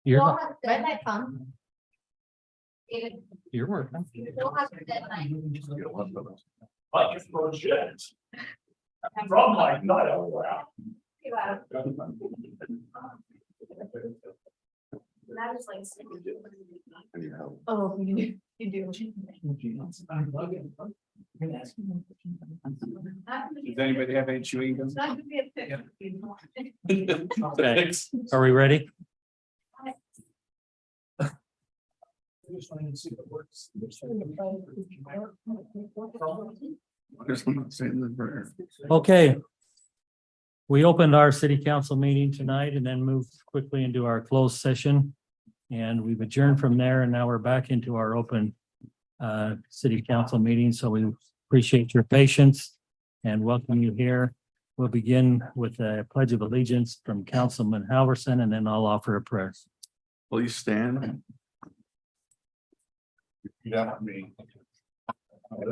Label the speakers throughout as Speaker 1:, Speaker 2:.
Speaker 1: You're,
Speaker 2: Red light come.
Speaker 1: you're working.
Speaker 3: I just project. From my night around.
Speaker 2: That is like. Oh, you do.
Speaker 3: Does anybody have any chewing gum?
Speaker 1: Okay. Are we ready? Okay. We opened our city council meeting tonight and then moved quickly into our closed session. And we've adjourned from there and now we're back into our open city council meeting. So we appreciate your patience and welcome you here. We'll begin with a pledge of allegiance from Councilman Halverson and then I'll offer a prayer.
Speaker 3: Please stand. Yeah, me. I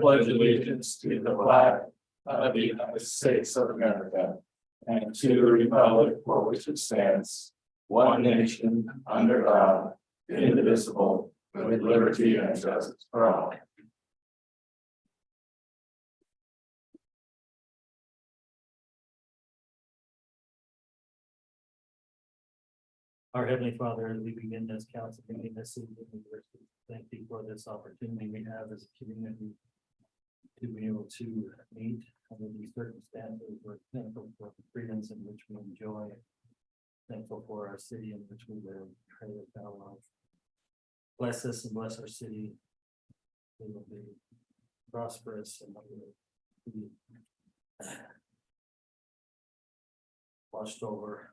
Speaker 3: pledge allegiance to the flag of the United States of America and to the republic for which it stands, one nation, under God, indivisible, with liberty and justice for all.
Speaker 1: Our Heavenly Father, as we begin this council meeting this evening, we thank you for this opportunity we have as a community to be able to meet under these circumstances. We're thankful for the freedoms in which we enjoy. Thankful for our city in which we live. Pray that thou wilt bless us and bless our city. We will be prosperous and we will be watched over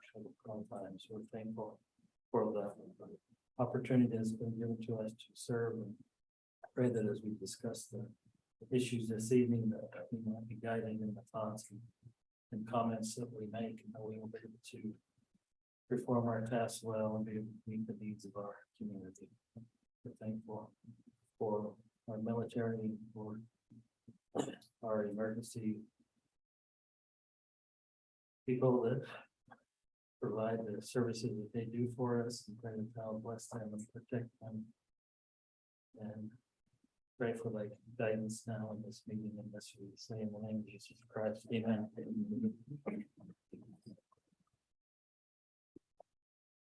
Speaker 1: all times. We're thankful for the opportunity that's been given to us to serve and pray that as we discuss the issues this evening, that we might be guided in the thoughts and comments that we make, and that we will be able to perform our tasks well and be able to meet the needs of our community. We're thankful for our military, for our emergency people that provide the services that they do for us, and pray that thou bless them and protect them. And pray for like guidance now in this meeting, and this we say in the name of Jesus Christ, amen.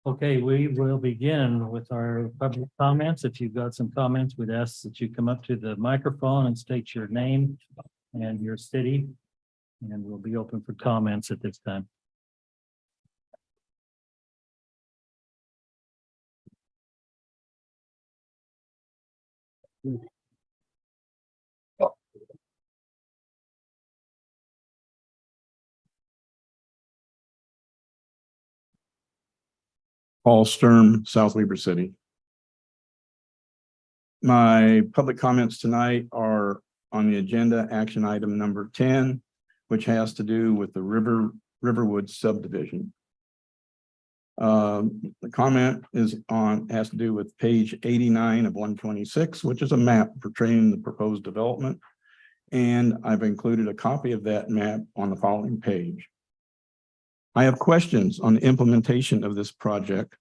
Speaker 1: Okay, we will begin with our public comments. If you've got some comments, we'd ask that you come up to the microphone and state your name and your city. And we'll be open for comments at this time.
Speaker 4: Paul Sturm, South Weber City. My public comments tonight are on the agenda, action item number 10, which has to do with the Riverwood subdivision. The comment has to do with page 89 of 126, which is a map portraying the proposed development. And I've included a copy of that map on the following page. I have questions on the implementation of this project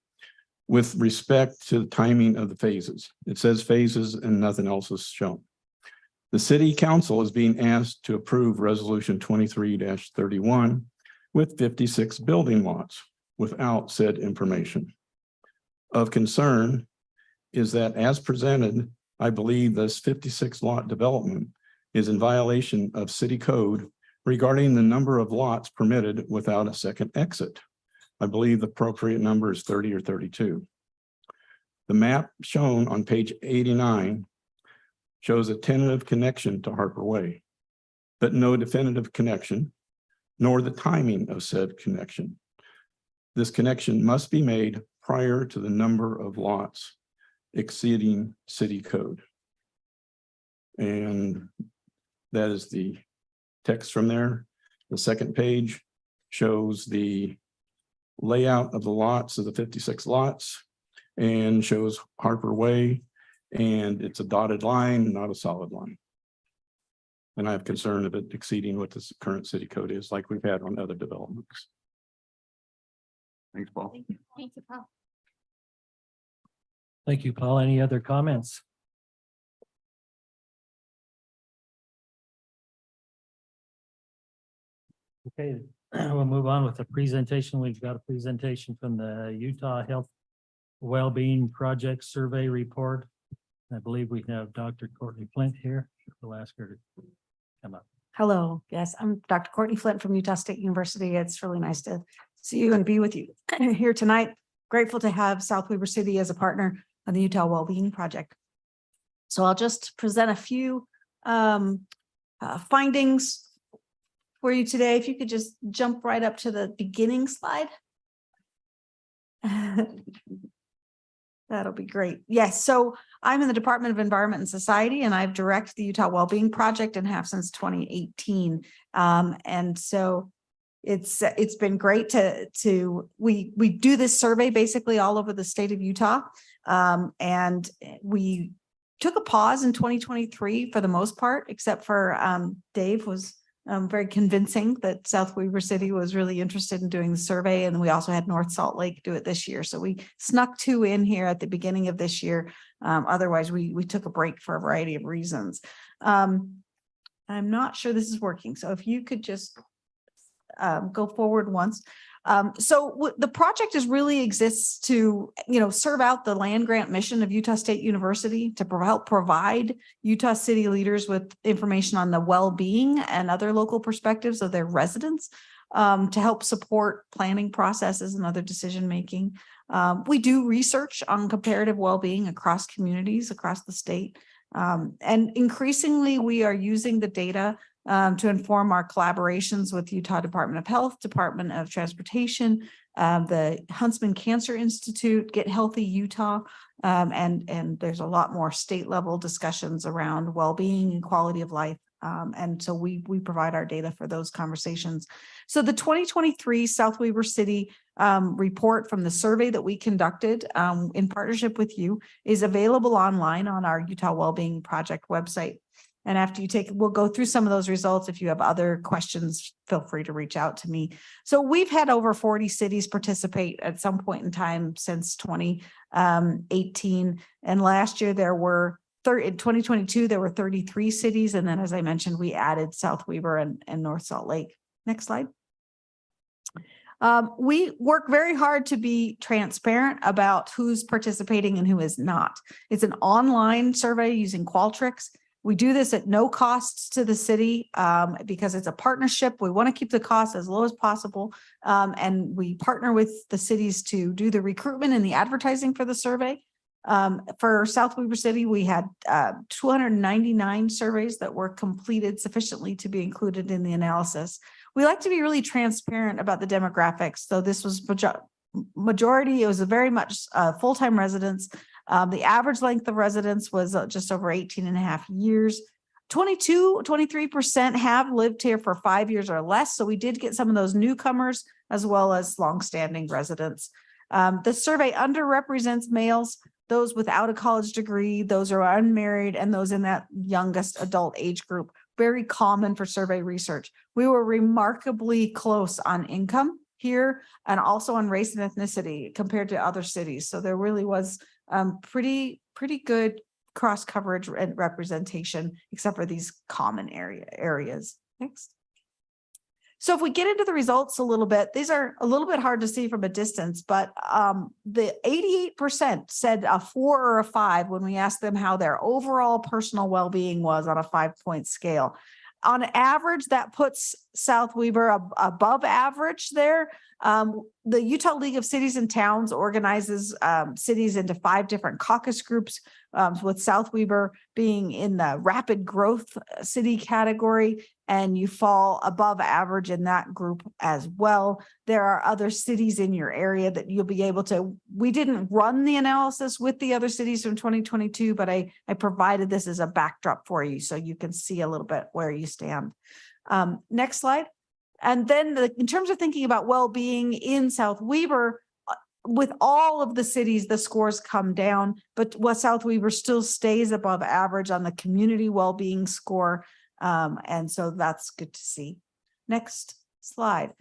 Speaker 4: with respect to the timing of the phases. It says phases and nothing else is shown. The city council is being asked to approve resolution 23-31 with 56 building lots without said information. Of concern is that as presented, I believe this 56 lot development is in violation of city code regarding the number of lots permitted without a second exit. I believe the appropriate number is 30 or 32. The map shown on page 89 shows a tentative connection to Harper Way, but no definitive connection, nor the timing of said connection. This connection must be made prior to the number of lots exceeding city code. And that is the text from there. The second page shows the layout of the lots of the 56 lots and shows Harper Way, and it's a dotted line, not a solid line. And I have concern of it exceeding what the current city code is, like we've had on other developments. Thanks, Paul.
Speaker 2: Thank you, Paul.
Speaker 5: Thank you, Paul. Any other comments? Okay, we'll move on with the presentation. We've got a presentation from the Utah Health Wellbeing Project Survey Report. I believe we have Dr. Courtney Flint here. We'll ask her to come up.
Speaker 6: Hello, yes, I'm Dr. Courtney Flint from Utah State University. It's really nice to see you and be with you here tonight. Grateful to have South Weber City as a partner on the Utah Wellbeing Project. So I'll just present a few findings for you today. If you could just jump right up to the beginning slide. That'll be great. Yes, so I'm in the Department of Environment and Society, and I've directed the Utah Wellbeing Project and have since 2018. And so it's been great we do this survey basically all over the state of Utah. And we took a pause in 2023 for the most part, except for Dave was very convincing that South Weber City was really interested in doing the survey. And we also had North Salt Lake do it this year. So we snuck 2 in here at the beginning of this year. Otherwise, we took a break for a variety of reasons. I'm not sure this is working. So if you could just go forward once. The project really exists to, serve out the land grant mission of Utah State University to help provide Utah City leaders with information on the well-being and other local perspectives of their residents, to help support planning processes and other decision-making. We do research on comparative well-being across communities, across the state. And increasingly, we are using the data to inform our collaborations with Utah Department of Health, Department of Transportation, the Huntsman Cancer Institute, Get Healthy Utah, and there's a lot more state level discussions around well-being and quality of life. And so we provide our data for those conversations. So the 2023 South Weber City report from the survey that we conducted in partnership with you is available online on our Utah Wellbeing Project website. And after we'll go through some of those results. If you have other questions, feel free to reach out to me. So we've had over 40 cities participate at some point in time since 2018. And last year in 2022, there were 33 cities. And then, as I mentioned, we added South Weber and North Salt Lake. Next slide. We work very hard to be transparent about who's participating and who is not. It's an online survey using Qualtrics. We do this at no costs to the city because it's a partnership. We want to keep the cost as low as possible. And we partner with the cities to do the recruitment and the advertising for the survey. For South Weber City, we had 299 surveys that were completed sufficiently to be included in the analysis. We like to be really transparent about the demographics. So this was majority, it was a very much full-time residents. The average length of residence was just over 18 and a half years. 23% have lived here for 5 years or less. So we did get some of those newcomers as well as longstanding residents. The survey underrepresents males, those without a college degree, those who are unmarried, and those in that youngest adult age group. Very common for survey research. We were remarkably close on income here and also on race and ethnicity compared to other cities. So there really was pretty good cross coverage and representation, except for these common areas. Next. So if we get into the results a little bit, these are a little bit hard to see from a distance, but the 88% said a 4 or a 5 when we asked them how their overall personal well-being was on a 5-point scale. On average, that puts South Weber above average there. The Utah League of Cities and Towns organizes cities into 5 different caucus groups, with South Weber being in the rapid growth city category, and you fall above average in that group as well. There are other cities in your area that you'll be able to. We didn't run the analysis with the other cities from 2022, but I provided this as a backdrop for you so you can see a little bit where you stand. Next slide. And then in terms of thinking about well-being in South Weber, with all of the cities, the scores come down, but South Weber still stays above average on the community well-being score. And so that's good to see. Next slide.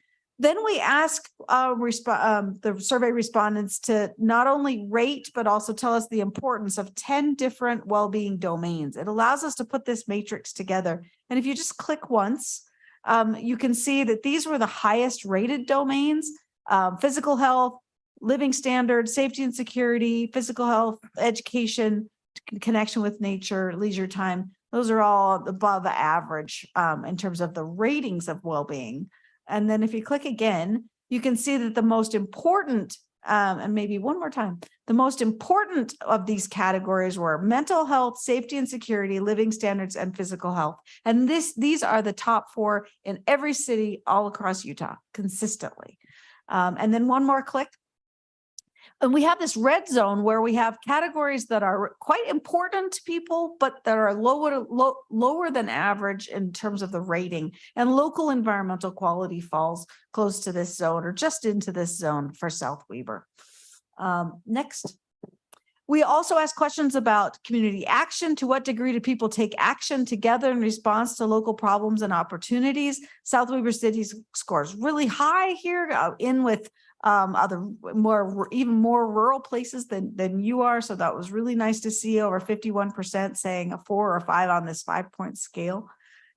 Speaker 6: Then we ask the survey respondents to not only rate, but also tell us the importance of 10 different well-being domains. It allows us to put this matrix together. And if you just click once, you can see that these were the highest rated domains: physical health, living standards, safety and security, physical health, education, connection with nature, leisure time. Those are all above average in terms of the ratings of well-being. And then if you click again, you can see that the most important, and maybe one more time, the most important of these categories were mental health, safety and security, living standards, and physical health. And these are the top 4 in every city all across Utah consistently. And then one more click. And we have this red zone where we have categories that are quite important to people, but that are lower than average in terms of the rating. And local environmental quality falls close to this zone or just into this zone for South Weber. Next. We also ask questions about community action. To what degree do people take action together in response to local problems and opportunities? South Weber City scores really high here, in with other even more rural places than you are. So that was really nice to see, over 51% saying a 4 or 5 on this 5-point scale.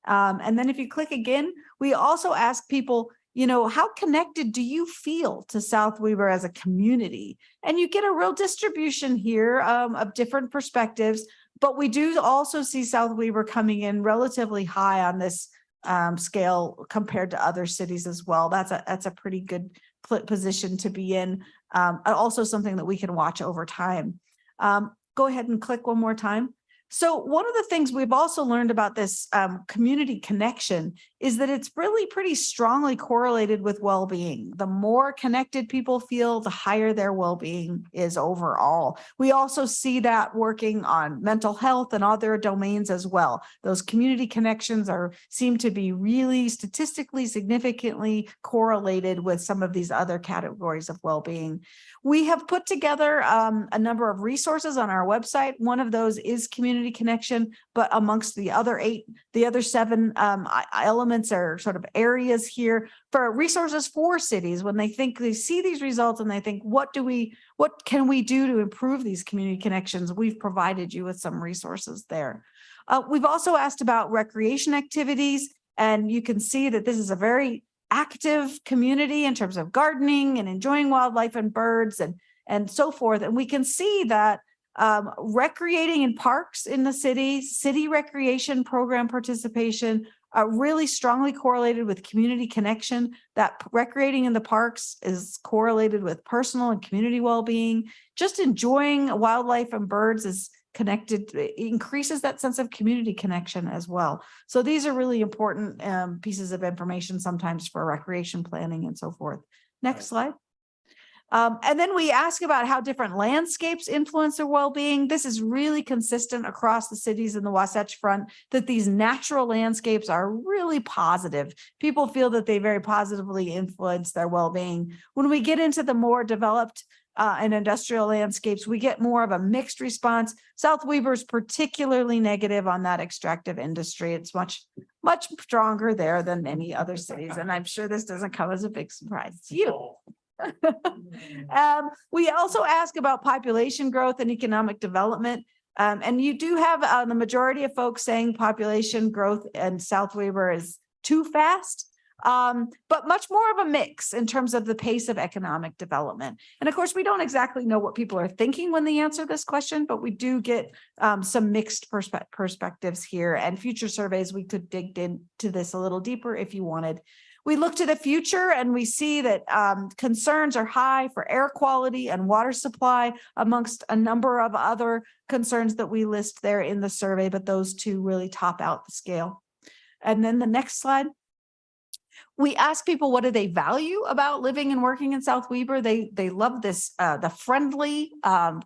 Speaker 6: And then if you click again, we also ask people, how connected do you feel to South Weber as a community? And you get a real distribution here of different perspectives, but we do also see South Weber coming in relatively high on this scale compared to other cities as well. That's a pretty good position to be in. Also something that we can watch over time. Go ahead and click one more time. So one of the things we've also learned about this community connection is that it's really pretty strongly correlated with well-being. The more connected people feel, the higher their well-being is overall. We also see that working on mental health and other domains as well. Those community connections seem to be really statistically significantly correlated with some of these other categories of well-being. We have put together a number of resources on our website. One of those is community connection, but amongst the other 7 elements are sort of areas here for resources for cities when they see these results and they think, what can we do to improve these community connections? We've provided you with some resources there. We've also asked about recreation activities, and you can see that this is a very active community in terms of gardening and enjoying wildlife and birds and so forth. And we can see that recreating in parks in the city recreation program participation are really strongly correlated with community connection. That recreating in the parks is correlated with personal and community well-being. Just enjoying wildlife and birds is connected, increases that sense of community connection as well. So these are really important pieces of information sometimes for recreation planning and so forth. Next slide. And then we ask about how different landscapes influence their well-being. This is really consistent across the cities in the Wasatch Front, that these natural landscapes are really positive. People feel that they very positively influence their well-being. When we get into the more developed and industrial landscapes, we get more of a mixed response. South Weber is particularly negative on that extractive industry. It's much stronger there than many other cities. And I'm sure this doesn't come as a big surprise to you. We also ask about population growth and economic development. And you do have the majority of folks saying population growth in South Weber is too fast, but much more of a mix in terms of the pace of economic development. And of course, we don't exactly know what people are thinking when they answer this question, but we do get some mixed perspectives here. And future surveys, we could dig into this a little deeper if you wanted. We look to the future and we see that concerns are high for air quality and water supply, amongst a number of other concerns that we list there in the survey, but those two really top out the scale. And then the next slide. We ask people, what do they value about living and working in South Weber? They love this, the friendly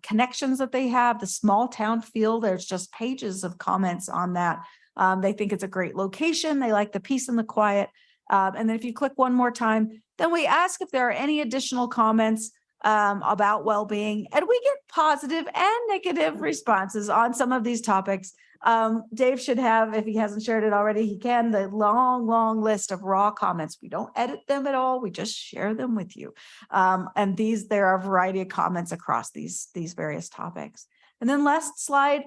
Speaker 6: connections that they have, the small town feel. There's just pages of comments on that. They think it's a great location. They like the peace and the quiet. And then if you click one more time, then we ask if there are any additional comments about well-being, and we get positive and negative responses on some of these topics. Dave should have, if he hasn't shared it already, he can, the long list of raw comments. We don't edit them at all. We just share them with you. And there are a variety of comments across these various topics. And then last slide,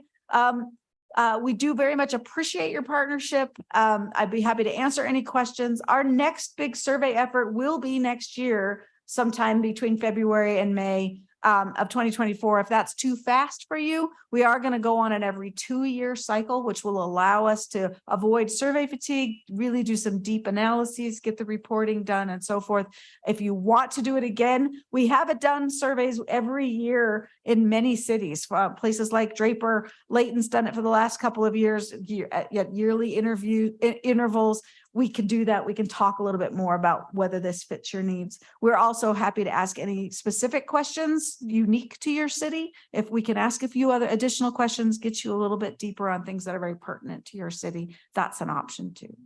Speaker 6: we do very much appreciate your partnership. I'd be happy to answer any questions. Our next big survey effort will be next year, sometime between February and May of 2024. If that's too fast for you, we are going to go on an every 2-year cycle, which will allow us to avoid survey fatigue, really do some deep analyses, get the reporting done and so forth. If you want to do it again, we have done surveys every year in many cities, places like Draper. Layton's done it for the last couple of years, at yearly intervals. We can do that. We can talk a little bit more about whether this fits your needs. We're also happy to ask any specific questions unique to your city. If we can ask a few other additional questions, get you a little bit deeper on things that are very pertinent to your city, that's an option too.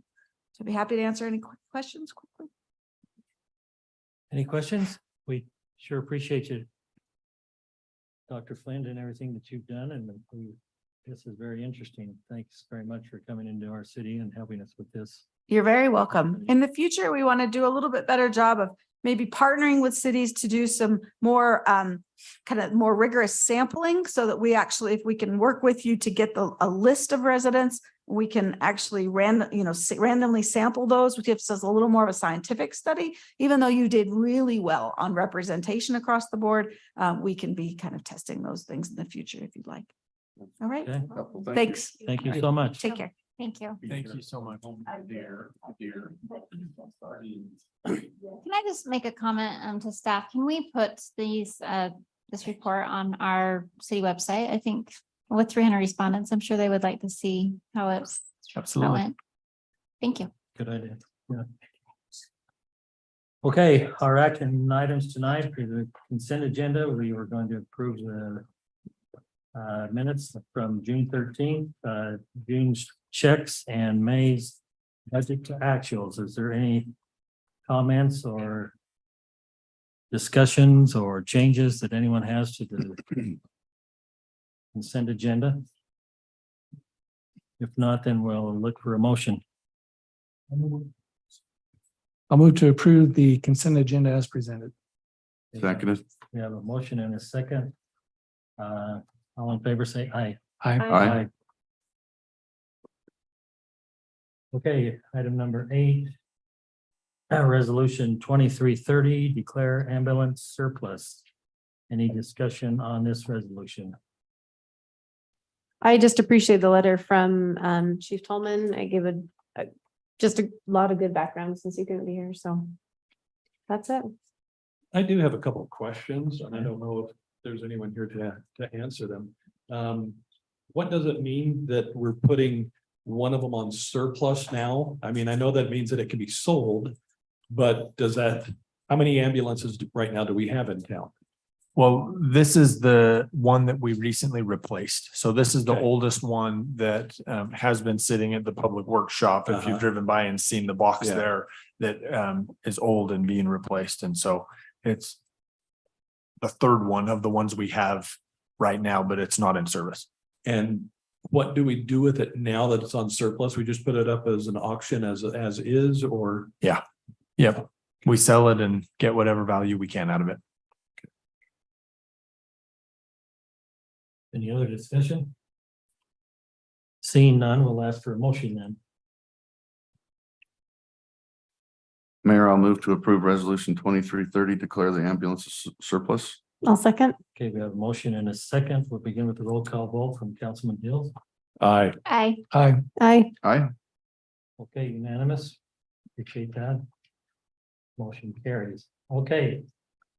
Speaker 6: So I'd be happy to answer any questions quickly.
Speaker 5: Any questions? We sure appreciate you, Dr. Flynn, and everything that you've done, and this is very interesting. Thanks very much for coming into our city and helping us with this.
Speaker 6: You're very welcome. In the future, we want to do a little bit better job of maybe partnering with cities to do some more kind of more rigorous sampling, so that we actually, if we can work with you to get a list of residents, we can actually randomly sample those, which gives us a little more of a scientific study. Even though you did really well on representation across the board, we can be kind of testing those things in the future if you'd like. All right.
Speaker 5: Okay.
Speaker 6: Thanks.
Speaker 5: Thank you so much.
Speaker 6: Take care.
Speaker 2: Thank you.
Speaker 3: Thank you so much. Dear.
Speaker 2: Can I just make a comment to staff? Can we put this report on our city website? I think with 300 respondents, I'm sure they would like to see how it went. Thank you.
Speaker 5: Good idea. Yeah. Okay, our action items tonight for the consent agenda. We were going to approve the minutes from June 13th, June's checks, and May's budget to actuals. Is there any comments or discussions or changes that anyone has to the consent agenda? If not, then we'll look for a motion.
Speaker 7: I'll move to approve the consent agenda as presented.
Speaker 4: Seconded.
Speaker 5: We have a motion and a second. All in favor, say aye.
Speaker 7: Aye.
Speaker 5: Okay, item number 8. Resolution 2330, declare ambulance surplus. Any discussion on this resolution?
Speaker 8: I just appreciate the letter from Chief Tolman. I gave just a lot of good background since he couldn't be here, so that's it.
Speaker 3: I do have a couple of questions, and I don't know if there's anyone here to answer them. What does it mean that we're putting one of them on surplus now? I mean, I know that means that it can be sold, but how many ambulances right now do we have in town?
Speaker 9: Well, this is the one that we recently replaced. So this is the
Speaker 3: Okay.
Speaker 9: oldest one that has been sitting at the public workshop. If
Speaker 3: Uh-huh.
Speaker 9: you've driven by and seen the box
Speaker 3: Yeah.
Speaker 9: there that is old and being replaced. And so it's the third one of the ones we have right now, but it's not in service.
Speaker 3: And what do we do with it now that it's on surplus? We just put it up as an auction as is, or?
Speaker 9: Yep. We sell it and get whatever value we can out of it.
Speaker 5: Any other discussion? Seeing none, we'll ask for a motion then.
Speaker 10: Mayor, I'll move to approve resolution 2330, declare the ambulance surplus.
Speaker 8: I'll second.
Speaker 5: Okay, we have a motion and a second. We'll begin with the roll call vote from Councilman Dills.
Speaker 3: Aye.
Speaker 2: Aye.
Speaker 7: Aye.
Speaker 8: Aye.
Speaker 10: Aye.
Speaker 5: Okay, unanimous. Appreciate that. Motion carries. Okay.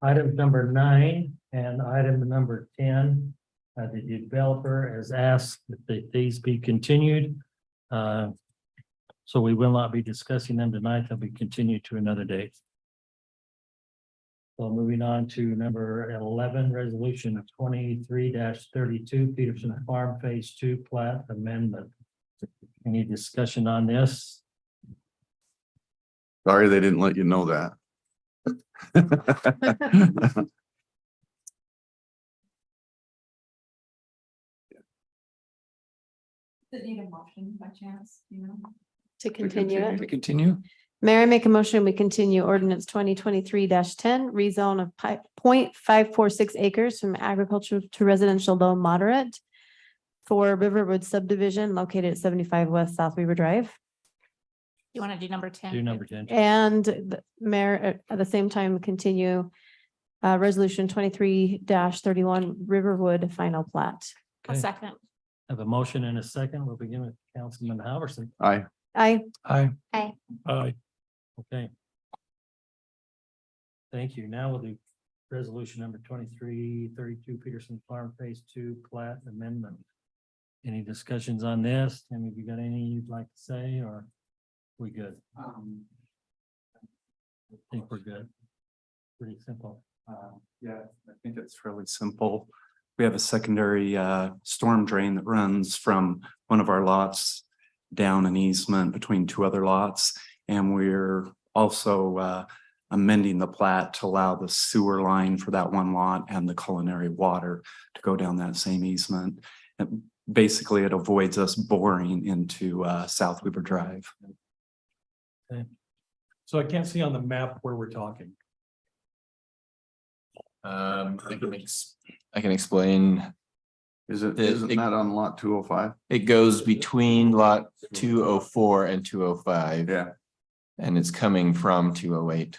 Speaker 5: Item number 9 and item number 10. The developer has asked that these be continued. So we will not be discussing them tonight. They'll be continued to another date. So moving on to number 11, resolution 23-32, Peterson Farm Phase 2 plat amendment. Any discussion on this?
Speaker 10: Sorry, they didn't let you know that.
Speaker 2: need a motion by chance, you know?
Speaker 8: To continue it.
Speaker 7: To continue?
Speaker 8: Mayor, I make a motion, we continue ordinance 2023-10, rezone of 0.546 acres from agricultural to residential low moderate for Riverwood subdivision located at 75 West South Weaver Drive.
Speaker 2: You want to do number 10?
Speaker 5: Do number 10.
Speaker 8: And the mayor, at the same time, continue resolution 23-31 Riverwood final plat.
Speaker 2: A
Speaker 5: Okay.
Speaker 2: second.
Speaker 5: Have a motion and a second. We'll begin with Councilman Halverson.
Speaker 10: Aye.
Speaker 8: Aye.
Speaker 7: Aye.
Speaker 2: Aye.
Speaker 7: Aye.
Speaker 5: Okay. Thank you. Now we'll do resolution number 2332 Peterson Farm Phase 2 plat amendment. Any discussions on this? Tim, have you got any you'd like to say, or we good? I think we're good. Pretty simple.
Speaker 11: Yeah, I think it's fairly simple. We have a secondary storm drain that runs from one of our lots down an easement between two other lots. And we're also amending the plat to allow the sewer line for that one lot and the culinary water to go down that same easement. And basically, it avoids us boring into South Weaver Drive.
Speaker 9: So I can't see on the map where we're talking.
Speaker 3: I can explain.
Speaker 10: Isn't
Speaker 3: It-
Speaker 10: that on lot 205?
Speaker 3: It goes between lot 204 and 205.
Speaker 10: Yeah.
Speaker 3: And it's coming from 208.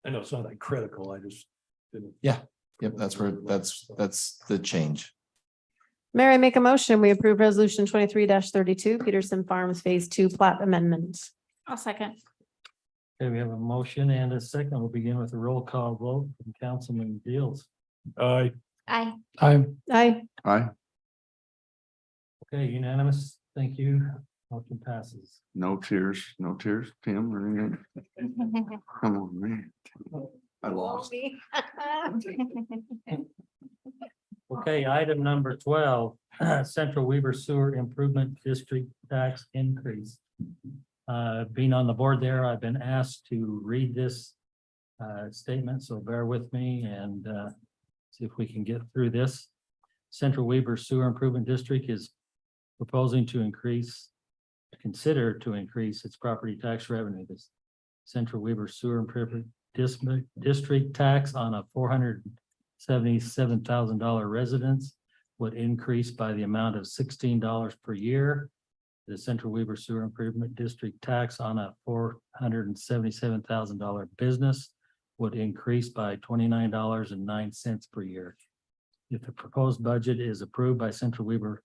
Speaker 9: I know it's not that critical. I just didn't.
Speaker 3: Yep, that's where, that's the change.
Speaker 8: Mayor, I make a motion, we approve resolution 23-32 Peterson Farms Phase 2 plat amendment.
Speaker 2: I'll second.
Speaker 5: Okay, we have a motion and a second. We'll begin with a roll call vote from Councilman Deals.
Speaker 9: Aye.
Speaker 2: Aye.
Speaker 7: Aye.
Speaker 8: Aye.
Speaker 10: Aye.
Speaker 5: Okay, unanimous. Thank you. Motion passes.
Speaker 10: No tears, Tim, or anything? Come on, man. I lost.
Speaker 5: Okay, item number 12, Central Weaver Sewer Improvement District tax increase. Being on the board there, I've been asked to read this statement, so bear with me and see if we can get through this. Central Weaver Sewer Improvement District is proposing to consider to increase its property tax revenue. This Central Weaver Sewer Improvement District tax on a $477,000 residence would increase by the amount of $16 per year. The Central Weaver Sewer Improvement District tax on a $477,000 business would increase by $29.09 per year. If the proposed budget is approved by Central Weaver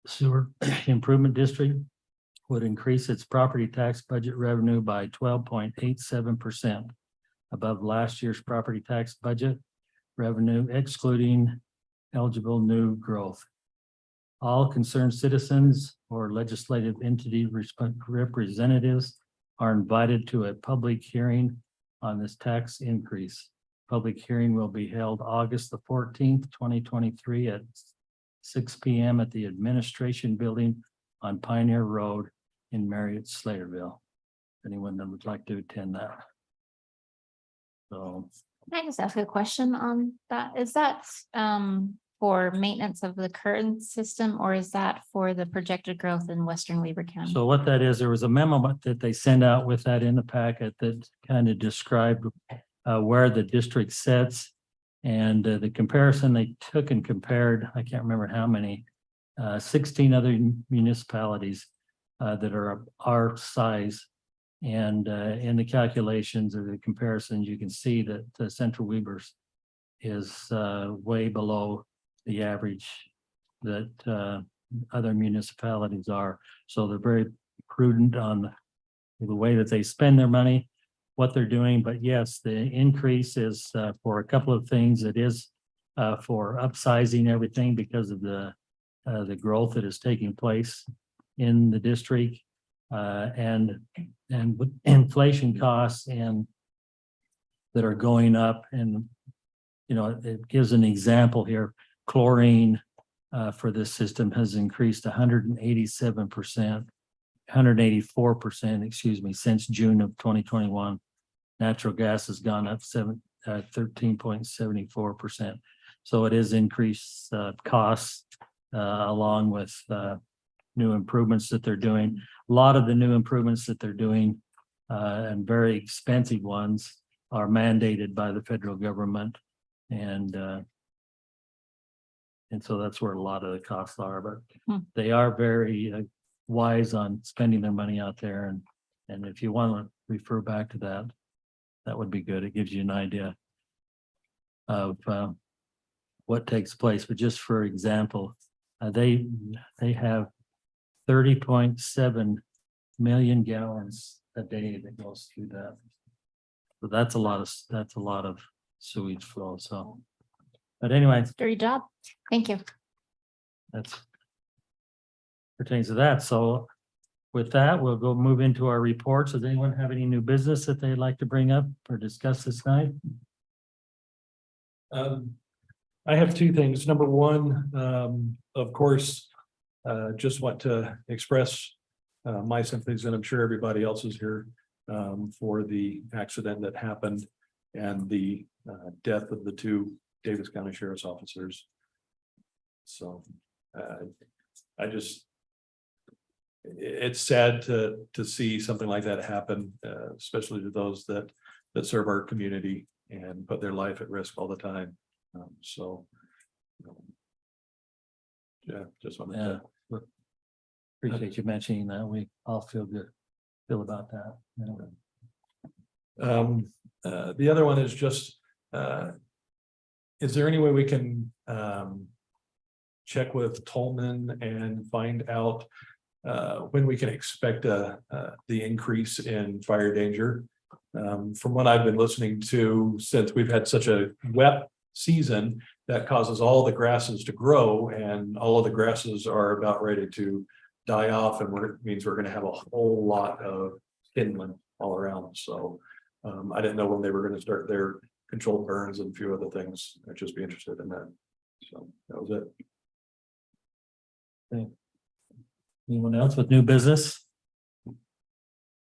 Speaker 5: Sewer Improvement District, would increase its property tax budget revenue by 12.87% above last year's property tax budget revenue, excluding eligible new growth. All concerned citizens or legislative entity representatives are invited to a public hearing on this tax increase. Public hearing will be held August the 14th, 2023 at 6 p.m. at the Administration Building on Pioneer Road in Marriott, Sladeville. Anyone that would like to attend that. So,
Speaker 2: Can I just ask a question on that? Is that for maintenance of the current system, or is that for the projected growth in Western Weaver County?
Speaker 5: so what that is, there was a memo that they sent out with that in the packet that kind of described where the district sits. And the comparison they took and compared, I can't remember how many, 16 other municipalities that are our size. And in the calculations or the comparisons, you can see that the Central Weaver's is way below the average that other municipalities are. So they're very prudent on the way that they spend their money, what they're doing. But yes, the increase is for a couple of things. It is for upsizing everything because of the growth that is taking place in the district. And with inflation costs and that are going up, and it gives an example here. Chlorine for this system has increased 187%, 184%, excuse me, since June of 2021. Natural gas has gone up 13.74%. So it is increased costs along with new improvements that they're doing. A lot of the new improvements that they're doing and very expensive ones are mandated by the federal government. And so that's where a lot of the costs are, but they are very wise on spending their money out there. And if you want to refer back to that, that would be good. It gives you an idea of what takes place. But just for example, they have 30.7 million gallons a day that goes through that. So that's a lot of sewage flow. So, but anyway,
Speaker 2: Great job. Thank you.
Speaker 5: that's pertains to that. So with that, we'll go move into our reports. Does anyone have any new business that they'd like to bring up or discuss this night?
Speaker 7: I have two things. Number one, of course, just want to express my sympathies, and I'm sure everybody else is here for the accident that happened and the death of the two Davis County Sheriff's officers. So it's sad to see something like that happen, especially to those that serve our community and put their life at risk all the time. Yeah, just wanted
Speaker 5: Yeah.
Speaker 7: to.
Speaker 5: Appreciate you mentioning that. We all feel about that.
Speaker 7: The other one is just, is there any way we can check with Tolman and find out when we can expect the increase in fire danger? From what I've been listening to, since we've had such a wet season, that causes all the grasses to grow, and all of the grasses are about ready to die off, and means we're going to have a whole lot of kindling all around. So I didn't know when they were going to start their controlled burns and a few other things. I'd just be interested in that. So that was it.
Speaker 5: Anyone else with new business?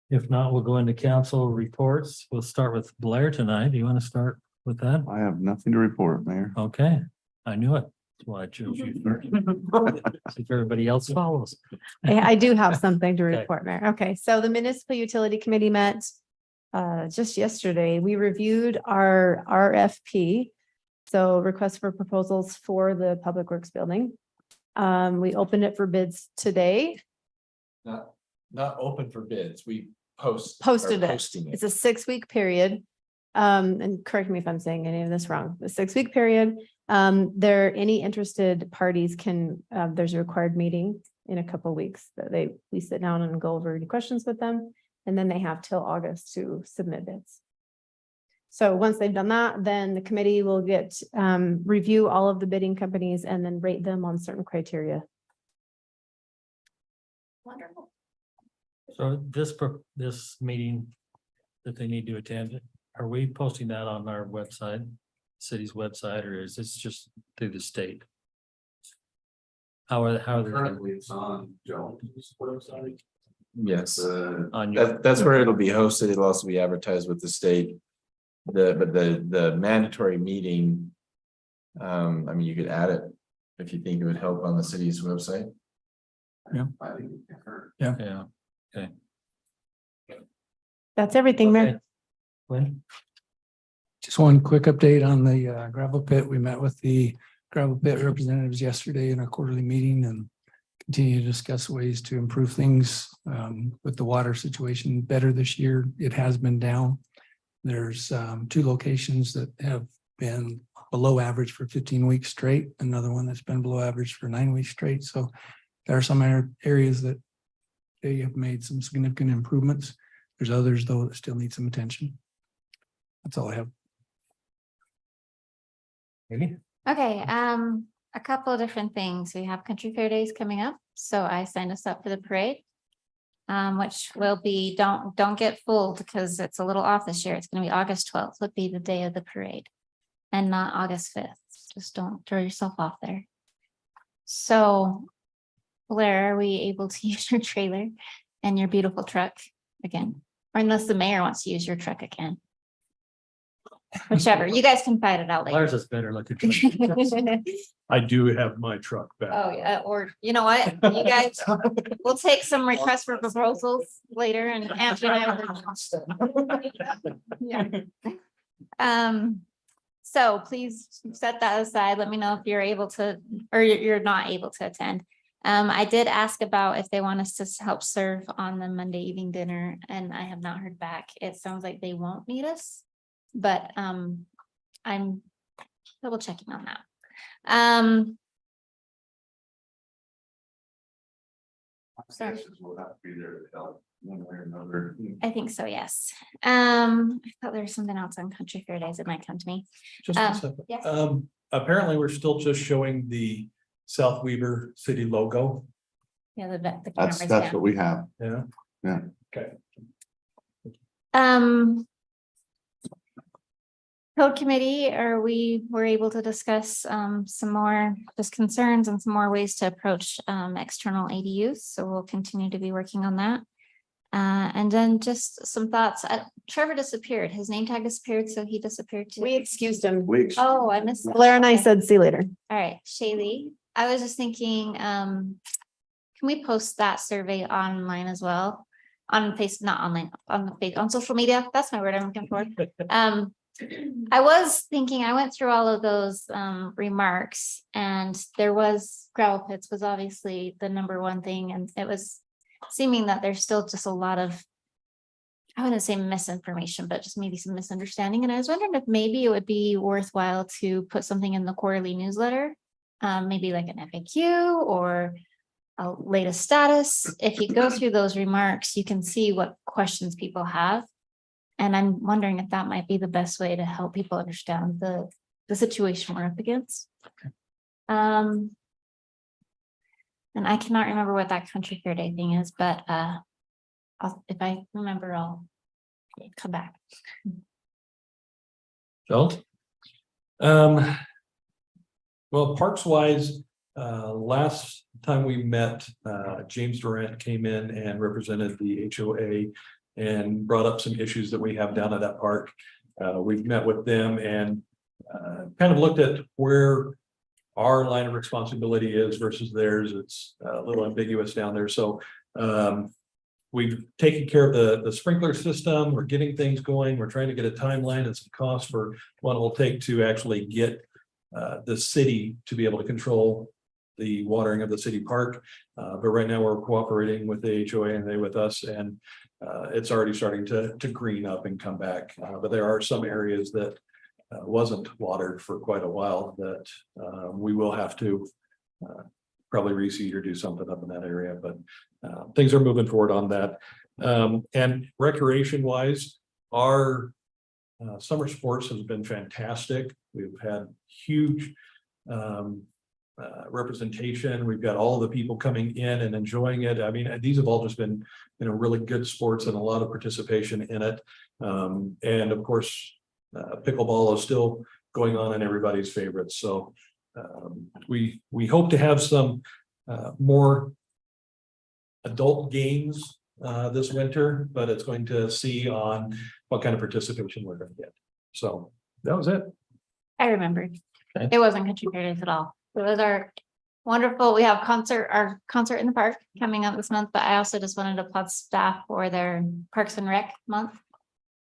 Speaker 5: If not, we'll go into council reports. We'll start with Blair tonight. Do you want to start with that?
Speaker 10: I have nothing to report, Mayor.
Speaker 5: Okay, I knew it. That's why I chose you first. See if everybody else follows.
Speaker 8: I do have something to
Speaker 5: Okay.
Speaker 8: report, Mayor. Okay, so the Municipal Utility Committee met just yesterday. We reviewed our RFP, so request for proposals for the Public Works Building. We opened it for bids today.
Speaker 3: Not open for bids. We
Speaker 8: Posted it.
Speaker 3: Posting it.
Speaker 8: It's a 6-week period. And correct me if I'm saying any of this wrong, the 6-week period. Any interested parties can, there's a required meeting in a couple of weeks that we sit down and go over any questions with them. And then they have till August to submit bids. So once they've done that, then the committee will review all of the bidding companies and then rate them on certain criteria.
Speaker 2: Wonderful.
Speaker 5: So this meeting that they need to attend, are we posting that on our website, city's website, or is this just through the state? How are they?
Speaker 11: Currently, it's on Jones' website.
Speaker 3: Yes,
Speaker 5: On your,
Speaker 3: that's where it'll be hosted. It'll also be advertised with the state. The mandatory meeting. I mean, you could add it if you think it would help on the city's website.
Speaker 7: Yeah.
Speaker 5: yeah.
Speaker 8: That's everything, Mayor.
Speaker 5: Okay. When?
Speaker 7: Just one quick update on the gravel pit. We met with the gravel pit representatives yesterday in our quarterly meeting and continue to discuss ways to improve things with the water situation better this year. It has been down. There's 2 locations that have been below average for 15 weeks straight. Another one that's been below average for 9 weeks straight. So there are some areas that they have made some significant improvements. There's others though that still need some attention. That's all I have.
Speaker 5: Maybe?
Speaker 2: Okay, a couple of different things. We have Country Fair Days coming up, so I signed us up for the parade. Which will be, don't get fooled because it's a little off this year. It's gonna be August 12th would be the day of the parade. And not August 5th. Just don't throw yourself off there. So Blair, are we able to use your trailer and your beautiful truck again? Or unless the mayor wants to use your truck again? whichever. You guys can fight it out later.
Speaker 5: Ours is better looking.
Speaker 7: I do have my truck back.
Speaker 2: Oh, yeah, or you know what, you guys, we'll take some requests for proposals later and Anthony and I will. Yeah. So please set that aside. Let me know if you're able to, or you're not able to attend. I did ask about if they want us to help serve on the Monday evening dinner, and I have not heard back. It sounds like they won't need us, but I'm double checking on that. Sorry.
Speaker 10: We'll have to be there to help one way or another.
Speaker 2: I think so, yes. I thought there was something else on Country Fair Days that might come to me.
Speaker 7: Just a second.
Speaker 2: Yes.
Speaker 7: Apparently, we're still just showing the South Weaver City logo.
Speaker 2: Yeah, the
Speaker 10: That's
Speaker 2: cameras
Speaker 10: what
Speaker 2: down.
Speaker 10: we have.
Speaker 7: Yeah.
Speaker 2: Code committee, we're able to discuss some more just concerns and some more ways to approach external ADUs. So we'll continue to be working on that. And then just some thoughts. Trevor disappeared. His name tag disappeared, so he disappeared too.
Speaker 8: We excused him.
Speaker 10: Weeks.
Speaker 2: Oh, I missed that.
Speaker 8: Blair and I
Speaker 2: Okay.
Speaker 8: said, see you later.
Speaker 2: All right, Shaylee, I was just thinking, can we post that survey online as well? On not online, on the face, on social media, that's my word I'm looking for. I was thinking, I went through all of those remarks, and there was gravel pits was obviously the number one thing, and it was seeming that there's still just a lot of, I wouldn't say misinformation, but just maybe some misunderstanding. And I was wondering if maybe it would be worthwhile to put something in the quarterly newsletter, maybe like an FAQ or a latest status. If you go through those remarks, you can see what questions people have. And I'm wondering if that might be the best way to help people understand the situation we're up against. And I cannot remember what that Country Fair Day thing is, but if I remember, I'll come back.
Speaker 7: Felt. Well, parks wise, last time we met, James Durant came in and represented the HOA and brought up some issues that we have down at that park. We've met with them and kind of looked at where our line of responsibility is versus theirs. It's a little ambiguous down there. So we've taken care of the sprinkler system. We're getting things going. We're trying to get a timeline and some costs for what it will take to actually get the city to be able to control the watering of the city park. But right now we're cooperating with the HOA and they with us, and it's already starting to green up and come back. But there are some areas that wasn't watered for quite a while that we will have to probably reseed or do something up in that area, but things are moving forward on that. And recreation wise, our summer sports has been fantastic. We've had huge representation. We've got all of the people coming in and enjoying it. I mean, these have all just been, really good sports and a lot of participation in it. And of course, pickleball is still going on and everybody's favorites. So we hope to have some more adult games this winter, but it's going to see on what kind of participation we're going to get. So that was it.
Speaker 2: I remembered.
Speaker 7: Okay.
Speaker 2: It wasn't Country Fair Days at all. It was our wonderful, we have our concert in the park coming up this month, but I also just wanted to applaud staff for their Parks and Rec month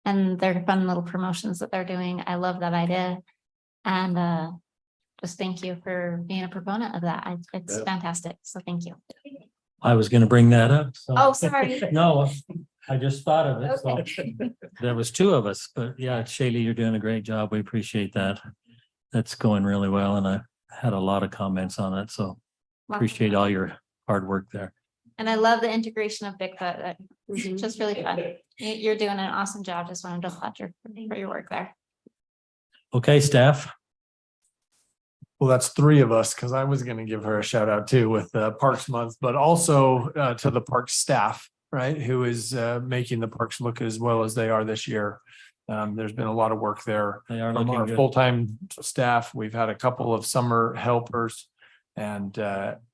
Speaker 2: and their fun little promotions that they're doing. I love that idea. And just thank you for being a proponent of that. It's
Speaker 7: Yep.
Speaker 2: fantastic. So thank you.
Speaker 5: I was gonna bring that up. So.
Speaker 2: Oh, sorry.
Speaker 5: No, I just thought of it. So
Speaker 2: Okay.
Speaker 5: there was two of us, but yeah, Shaylee, you're doing a great job. We appreciate that. That's going really well. And I had a lot of comments on it. So appreciate all your hard work there.
Speaker 2: And I love the integration of Bigfoot. It's
Speaker 8: Mhm.
Speaker 2: just really fun. You're doing an awesome job. Just wanted to applaud you for your work there.
Speaker 5: Okay, staff.
Speaker 9: Well, that's three of us, because I was gonna give her a shout out too with Parks Month, but also to the park staff, right? Who is making the parks look as well as they are this year. There's been a lot of work there.
Speaker 5: They are
Speaker 9: From
Speaker 5: looking
Speaker 9: our
Speaker 5: good.
Speaker 9: full-time staff, we've had a couple of summer helpers. And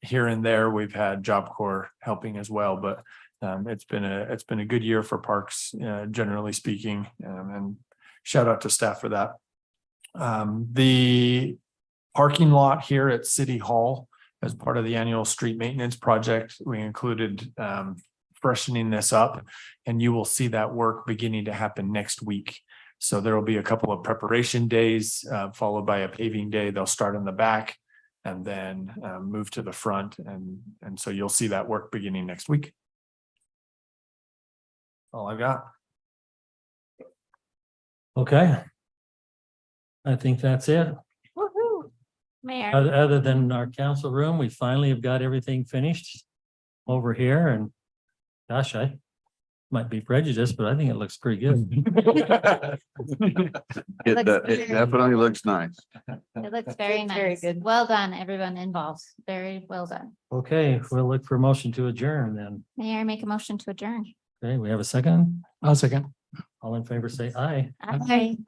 Speaker 9: here and there, we've had Job Corps helping as well, but it's been a good year for parks, generally speaking. And shout out to staff for that. The parking lot here at City Hall, as part of the annual street maintenance project, we included freshening this up. And you will see that work beginning to happen next week. So there will be a couple of preparation days, followed by a paving day. They'll start in the back and then move to the front. And so you'll see that work beginning next week. All I've got.
Speaker 5: Okay. I think that's it.
Speaker 2: Woo-hoo. Mayor,
Speaker 5: Other than our council room, we finally have got everything finished over here and gosh, I might be prejudiced, but I think it looks pretty good.
Speaker 10: It definitely looks nice.
Speaker 2: it looks very
Speaker 8: It's very
Speaker 2: nice.
Speaker 8: good.
Speaker 2: Well done, everyone involved. Very well done.
Speaker 5: Okay, we'll look for a motion to adjourn then.
Speaker 2: Mayor, make a motion to adjourn.
Speaker 5: Okay, we have a second.
Speaker 9: I'll second.
Speaker 5: All in favor, say aye.
Speaker 2: Aye.